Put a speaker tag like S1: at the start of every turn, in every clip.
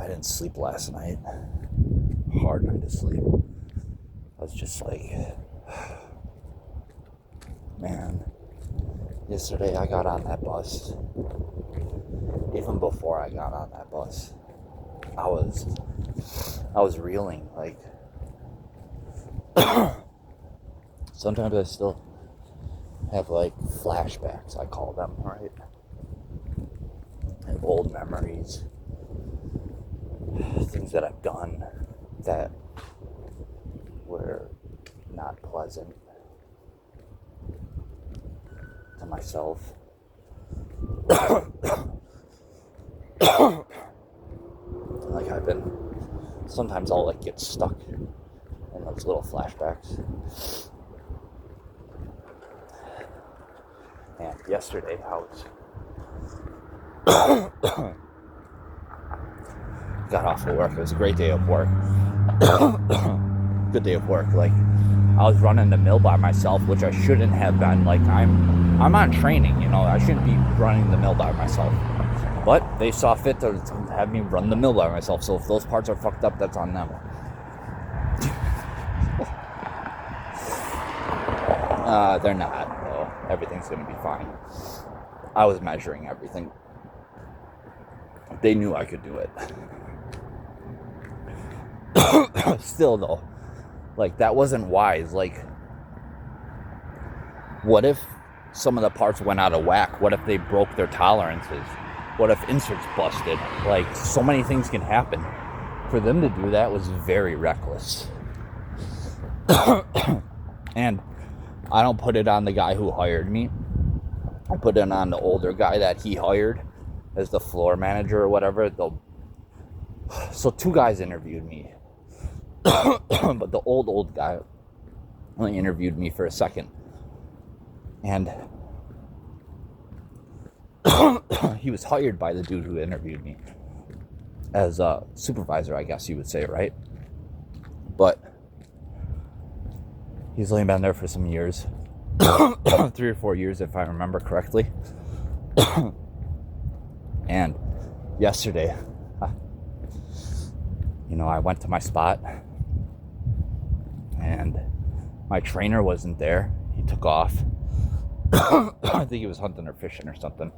S1: I didn't sleep last night. Hard night of sleep. I was just like, man, yesterday I got on that bus. Even before I got on that bus, I was reeling. Like, sometimes I still have like flashbacks, I call them, right? And old memories, things that I've done that were not pleasant to myself. Like sometimes I'll like get stuck in those little flashbacks. And yesterday I was got off of work. It was a great day of work. Good day of work. Like, I was running the mill by myself, which I shouldn't have been. Like, I'm on training, you know. I shouldn't be running the mill by myself. But they saw fit to have me run the mill by myself. So if those parts are fucked up, that's on them. They're not, though. Everything's gonna be fine. I was measuring everything. They knew I could do it. Still, though, like, that wasn't wise. Like, what if some of the parts went out of whack? What if they broke their tolerances? What if inserts busted? Like, so many things can happen. For them to do that was very reckless. And I don't put it on the guy who hired me. I put it on the older guy that he hired as the floor manager or whatever. So two guys interviewed me. But the old guy only interviewed me for a second. And he was hired by the dude who interviewed me as a supervisor, I guess you would say, right? But he's only been there for some years. 3 or 4 years, if I remember correctly. And yesterday, I went to my spot, and my trainer wasn't there. He took off. I think he was hunting or fishing or something.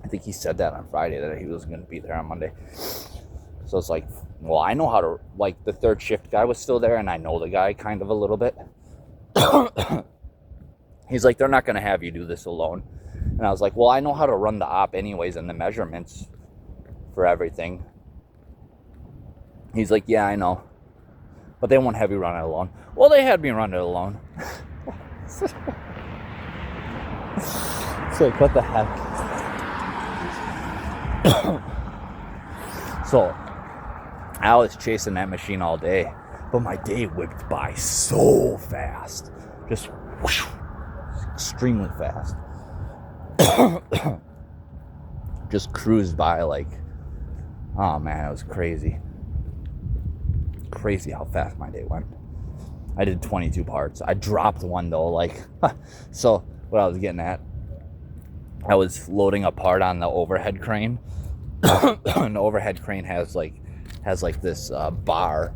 S1: I think he said that on Friday, that he was going to be there on Monday. So it's like, well, I know how to, like, the third shift guy was still there, and I know the guy kind of a little bit. He's like, they're not going to have you do this alone. And I was like, well, I know how to run the op anyways, and the measurements for everything. He's like, yeah, I know. But they won't have you run it alone. Well, they had me run it alone. It's like, what the heck? So, I was chasing that machine all day. But my day whipped by so fast. Just whoosh, extremely fast. Just cruised by like, oh man, it was crazy. Crazy how fast my day went. I did 22 parts. I dropped one though, like, so what I was getting at, I was loading a part on the overhead crane. And the overhead crane has like this bar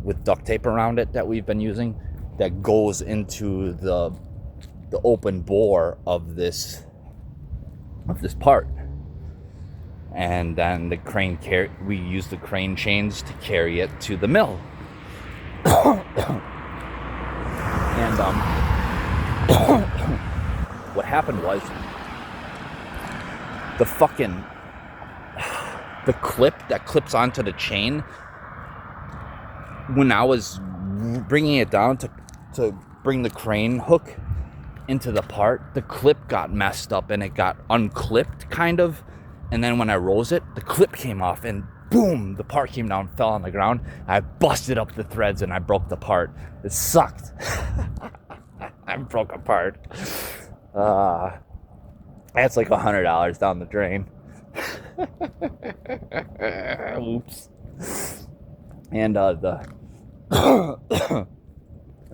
S1: with duct tape around it that we've been using that goes into the open bore of this part. And then the crane we use the crane chains to carry it to the mill. And what happened was the clip that clips onto the chain, when I was bringing it down to bring the crane hook into the part, the clip got messed up and it got unclipped kind of. And then when I rose it, the clip came off and boom, the part came down, fell on the ground. I busted up the threads and I broke the part. It sucked. I broke a part. That's like $100 down the drain. Oops. And the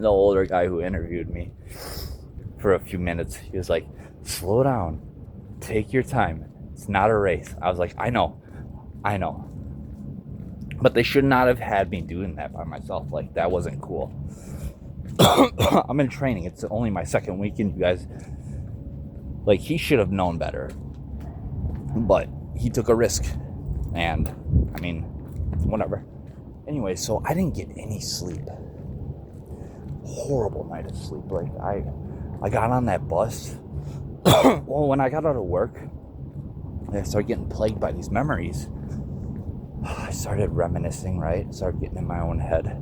S1: older guy who interviewed me for a few minutes, he was like, slow down, take your time, it's not a race. I was like, I know, But they should not have had me doing that by myself. Like, that wasn't cool. I'm in training. It's only my second weekend, you guys. Like, he should have known better. But he took a risk. And, I mean, whatever. Anyway, so I didn't get any sleep. Horrible night of sleep. Like, I got on that bus. Well, when I got out of work, I started getting plagued by these memories. I started reminiscing, right? Started getting in my own head.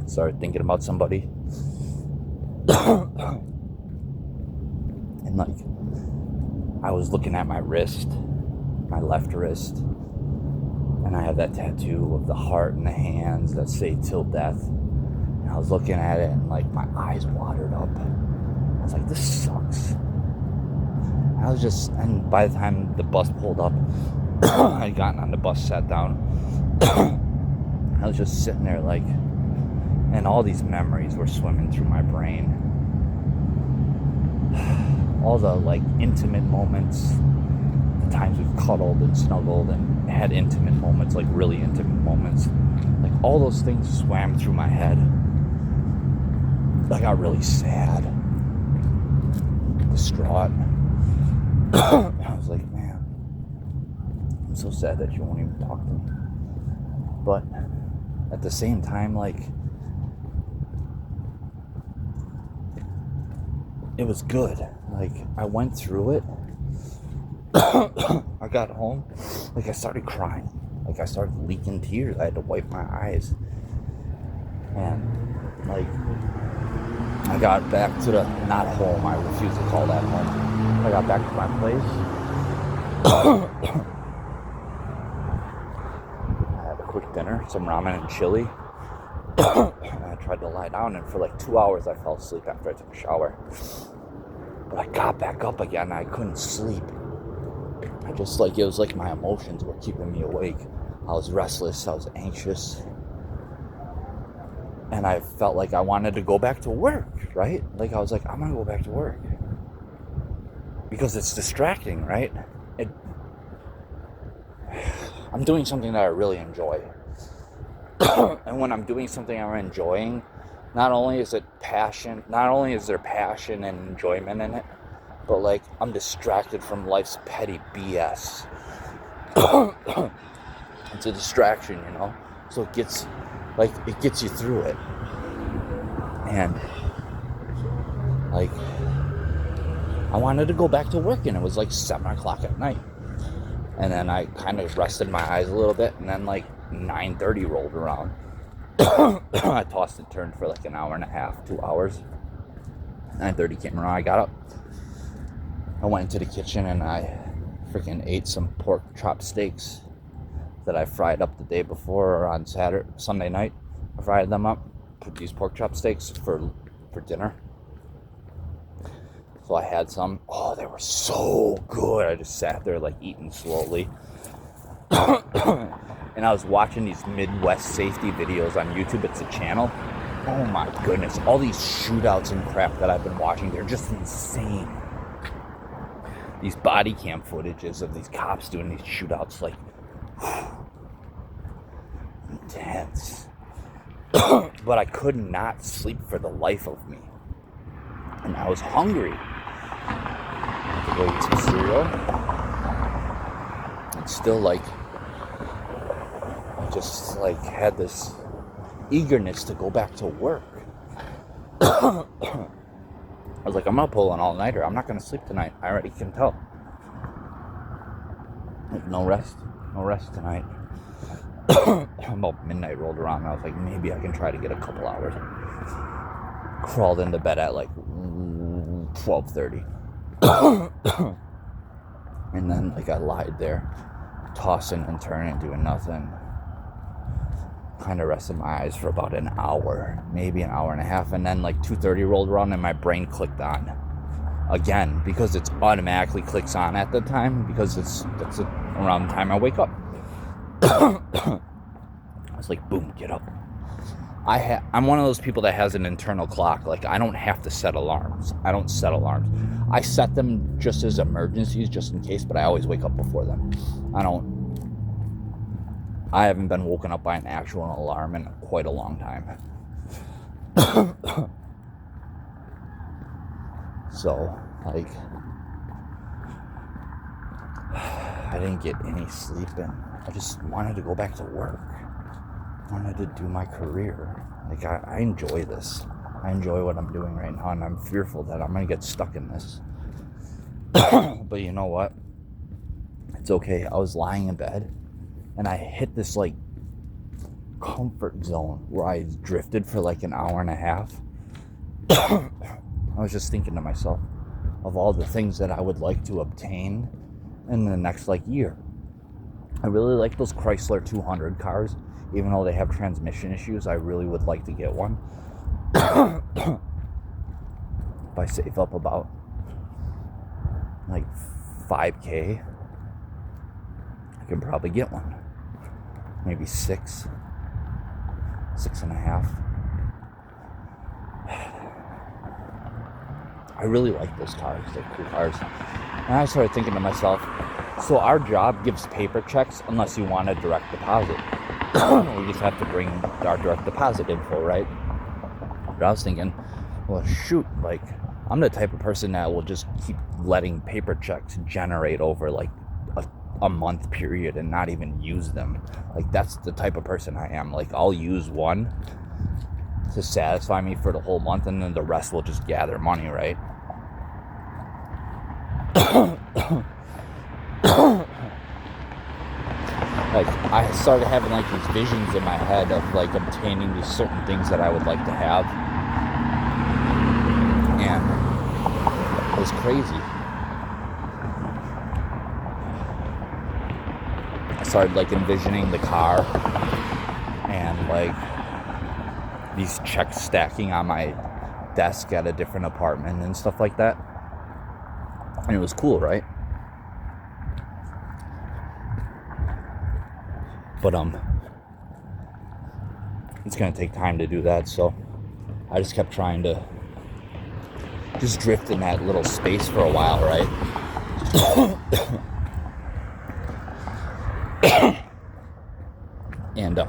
S1: Started thinking about somebody. And like, I was looking at my wrist, my left wrist, and I have that tattoo of the heart and the hands that say till death. And I was looking at it and like my eyes watered up. I was like, this sucks. And by the time the bus pulled up, I had gotten on the bus, sat down. I was just sitting there like, and all these memories were swimming through my brain. All the like intimate moments, the times we've cuddled and snuggled and had intimate moments, like really intimate moments. Like all those things swam through my head. I got really sad, distraught. I was like, man, I'm so sad that you won't even talk to me. But at the same time, like, it was good. Like, I went through it. I got home. Like, I started crying. Like, I started leaking tears. I had to wipe my eyes. And, like, I got back to the, not home. I refuse to call that home. I got back to my place. I had a quick dinner, some ramen and chili. And I tried to lie down, and for like 2 hours I fell asleep after I took a shower. But I got back up again and I couldn't sleep. I just like, it was like my emotions were keeping me awake. I was restless, I was anxious. And I felt like I wanted to go back to work, right? Like I was like, I'm gonna go back to work. Because it's distracting, right? I'm doing something that I really enjoy. And when I'm doing something I'm enjoying, not only is there passion and enjoyment in it, but like I'm distracted from life's petty BS. It's a distraction, you know? So it gets you through it. And like, I wanted to go back to work, and it was like 7 o'clock at night. And then I kind of rested my eyes a little bit, and then like 9:30 rolled around. I tossed and turned for like an hour and a half, 2 hours. 9:30 came around, I got up. I went into the kitchen and I freaking ate some pork chop steaks that I fried up the day before, or on Sunday night. I fried them up, put these pork chop steaks for dinner. So I had some. Oh, they were so good. I just sat there like eating slowly. And I was watching these Midwest safety videos on YouTube. It's a channel. Oh my goodness. All these shootouts and crap that I've been watching, they're just insane. These body cam footages of these cops doing these shootouts, like, intense. But I could not sleep for the life of me. And I was hungry. I had to go eat some cereal. And still, like, I just, like, had this eagerness to go back to work. I was like, I'm gonna pull an all-nighter. I'm not gonna sleep tonight. I already can tell. Like, no rest tonight. About midnight rolled around, and I was like, maybe I can try to get a couple hours. Crawled into bed at like 12:30. And then like I lied there, tossing and turning, doing nothing. Kind of rested my eyes for about an hour, maybe an hour and a half, and then like 2:30 rolled around and my brain clicked on again, because it's automatically clicks on at the time, because that's around the time I wake up. I was like, boom, get up. I'm one of those people that has an internal clock. Like, I don't have to set alarms. I don't set alarms. I set them just as emergencies, just in case, but I always wake up before them. I don't I haven't been woken up by an actual alarm in quite a long time. So, like, I didn't get any sleep, and I just wanted to go back to work. I wanted to do my career. Like, I enjoy this. I enjoy what I'm doing right now, and I'm fearful that I'm going to get stuck in this. But you know what? It's okay. I was lying in bed, and I hit this, like, comfort zone where I drifted for, like, an hour and a half. I was just thinking to myself of all the things that I would like to obtain in the next, like, year. I really like those Chrysler 200 cars. Even though they have transmission issues, I really would like to get one. If I save up about like $5,000, I can probably get one. Maybe 6.5. I really like those cars. They're cool cars. And I started thinking to myself, so our job gives paper checks unless you want a direct deposit. We just have to bring our direct deposit info, right? But I was thinking, well, shoot, like, I'm the type of person that will just keep letting paper checks generate over, like, a month period and not even use them. Like, that's the type of person I am. Like, I'll use one to satisfy me for the whole month, and then the rest will just gather money, right? Like, I started having, like, these visions in my head of, like, obtaining these certain things that I would like to have. And it was crazy. I started, like, envisioning the car and, like, these checks stacking on my desk at a different apartment and stuff like that. And it was cool, right? But it's gonna take time to do that, so I just kept trying to just drift in that little space for a while, right? And it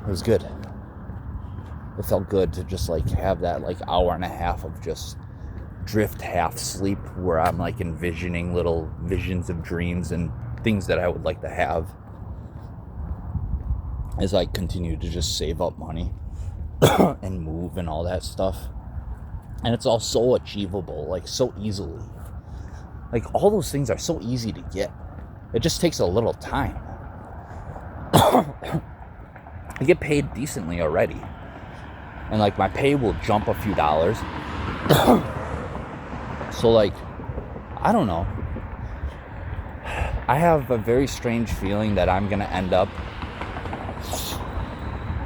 S1: was good. It felt good to just, like, have that, like, hour and a half of just drift half sleep where I'm, like, envisioning little visions of dreams and things that I would like to have as I continue to just save up money and move and all that stuff. And it's all so achievable, like, so easily. Like, all those things are so easy to get. It just takes a little time. I get paid decently already. And, like, my pay will jump a few dollars. So, like, I don't know. I have a very strange feeling that I'm going to end up...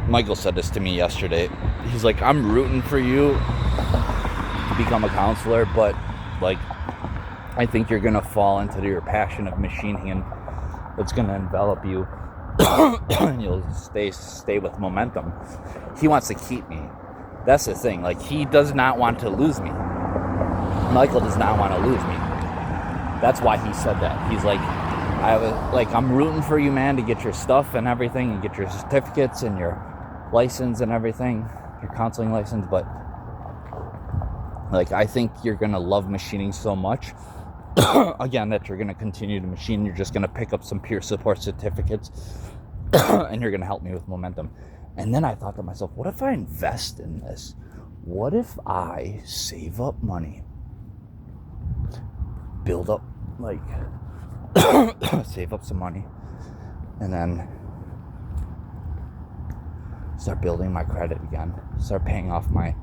S1: Michael said this to me yesterday. He's like, I'm rooting for you to become a counselor, but, like, I think you're going to fall into your passion of machining, and it's going to envelop you. And you'll stay with momentum. He wants to keep me. That's the thing. Like, he does not want to lose me. Michael does not want to lose me. That's why he said that. He's like, I'm rooting for you, man, to get your stuff and everything, and get your certificates and your license and everything, your counseling license, but, like, I think you're gonna love machining so much again that you're gonna continue to machine. You're just gonna pick up some peer support certificates and you're gonna help me with momentum. And then I thought to myself, what if I invest in this? What if I save up money, build up, like, save up some money, and then start building my credit again, start paying off my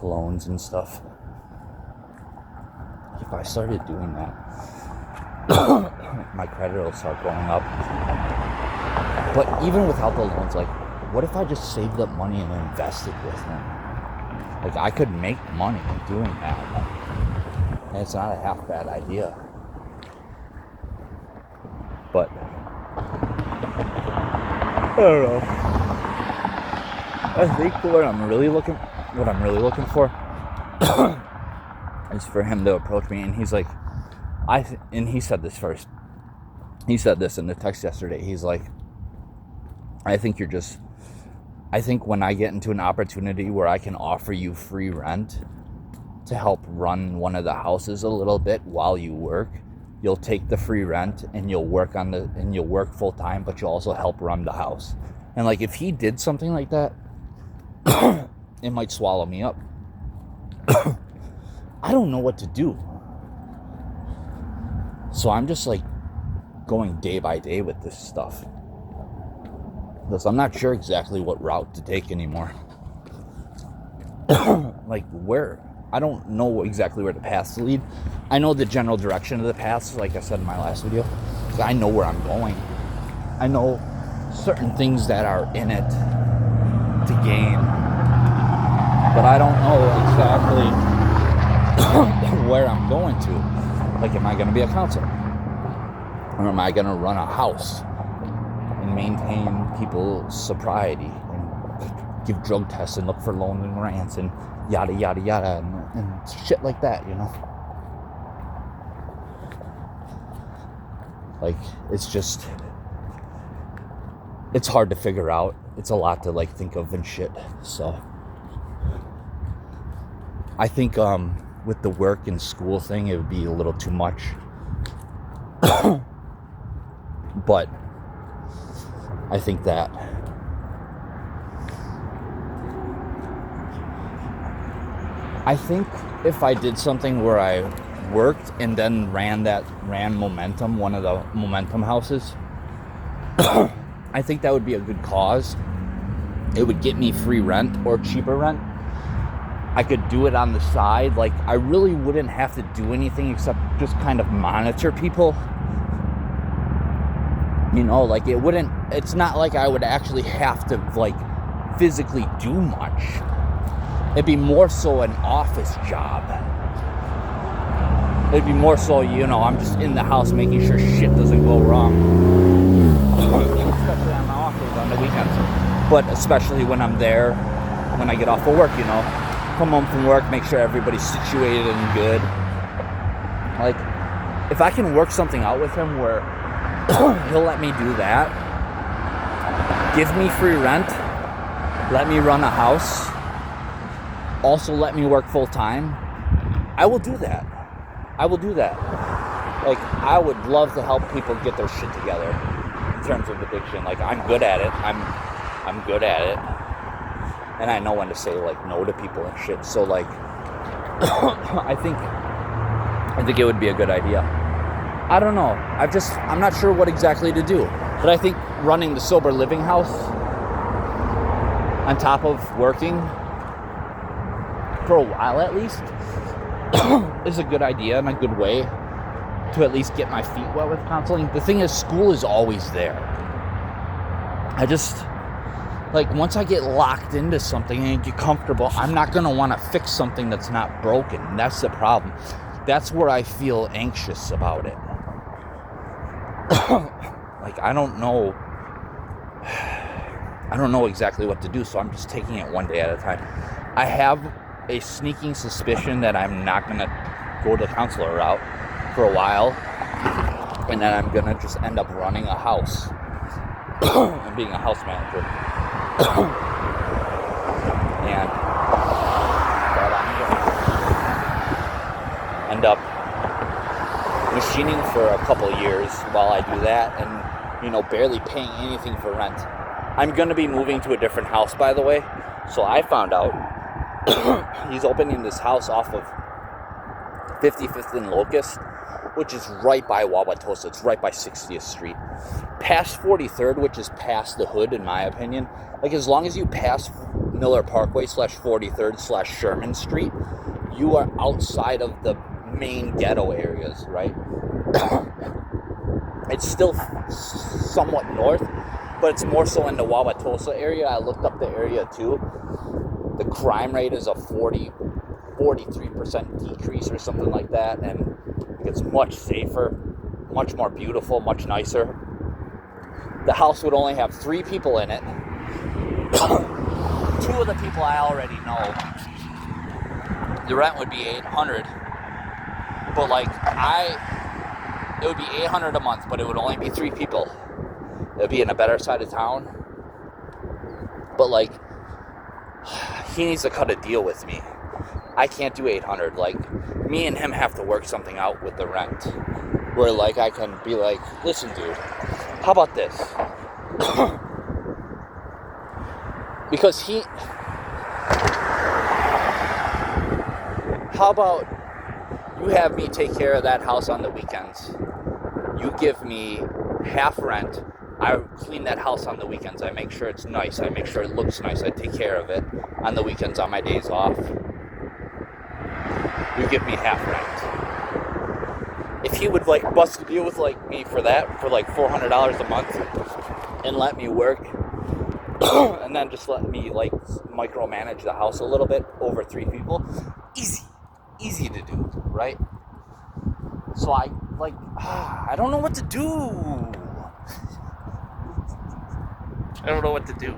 S1: loans and stuff. If I started doing that, my credit will start going up. But even without the loans, like, what if I just saved up money and invested with them? Like, I could make money doing that. And it's not a half bad idea. But I don't know. I think what I'm really looking for is for him to approach me, and he's like, and he said this first. he said this in the text yesterday. He's like, I think when I get into an opportunity where I can offer you free rent to help run one of the houses a little bit while you work, you'll take the free rent and you'll work full time, but you'll also help run the house. And like, if he did something like that, it might swallow me up. I don't know what to do. So I'm just like going day by day with this stuff. Because I'm not sure exactly what route to take anymore. Like, I don't know exactly where the paths lead. I know the general direction of the paths, like I said in my last video. I know where I'm going. I know certain things that are in it to gain. But I don't know exactly where I'm going to. Like, am I going to be a counselor? Or am I going to run a house and maintain people's sobriety and give drug tests and look for loans and grants and yada, yada, yada, and shit like that, you know? Like, it's hard to figure out. It's a lot to, like, think of and shit. So, I think, with the work and school thing, it would be a little too much. But I think that if I did something where I worked and then ran Momentum, one of the Momentum houses, I think that would be a good cause. It would get me free rent or cheaper rent. I could do it on the side. Like, I really wouldn't have to do anything except just kind of monitor people. You know, like, it's not like I would actually have to, like, physically do much. It'd be more so an office job. It'd be more so, you know, I'm just in the house making sure shit doesn't go wrong. Especially on my off days, on the weekends. But especially when I'm there, when I get off of work, you know. Come home from work, make sure everybody's situated and good. Like, if I can work something out with him where he'll let me do that, give me free rent, let me run a house, also let me work full time, I will do that. Like, I would love to help people get their shit together in terms of addiction. Like, I'm good at it. I'm good at it. And I know when to say, like, no to people and shit. So, like, I think it would be a good idea. I don't know. I'm not sure what exactly to do. But I think running the sober living house on top of working for a while at least is a good idea and a good way to at least get my feet wet with counseling. The thing is, school is always there. Like, once I get locked into something and get comfortable, I'm not going to want to fix something that's not broken. That's the problem. That's where I feel anxious about it. Like, I don't know exactly what to do, so I'm just taking it one day at a time. I have a sneaking suspicion that I'm not going to go the counselor route for a while, and then I'm going to just end up running a house and being a house manager. And end up machining for a couple years while I do that, and, you know, barely paying anything for rent. I'm going to be moving to a different house, by the way. So I found out he's opening this house off of 55th and Locust, which is right by Wauwatosa. It's right by 60th Street. Past 43rd, which is past the hood, in my opinion. Like, as long as you pass Miller Parkway / 43rd / Sherman Street, you are outside of the main ghetto areas, right? It's still somewhat north, but it's more so in the Wauwatosa area. I looked up the area too. The crime rate is a 43% decrease or something like that, and it's much safer, much more beautiful, much nicer. The house would only have 3 people in it. 2 of the people I already know. The rent would be $800. But, like, It would be $800 a month, but it would only be 3 people. It would be in a better side of town. But like, he needs to cut a deal with me. I can't do 800. Like, me and him have to work something out with the rent. Where like I can be like, listen, dude, how about this? Because how about you have me take care of that house on the weekends? You give me half rent. I clean that house on the weekends. I make sure it's nice. I make sure it looks nice. I take care of it on the weekends on my days off. You give me half rent. If he would like bust a deal with like me for that, for like $400 a month, and let me work, and then just let me like micromanage the house a little bit over 3 people, easy to do, right? So I don't know what to do. I don't know what to do.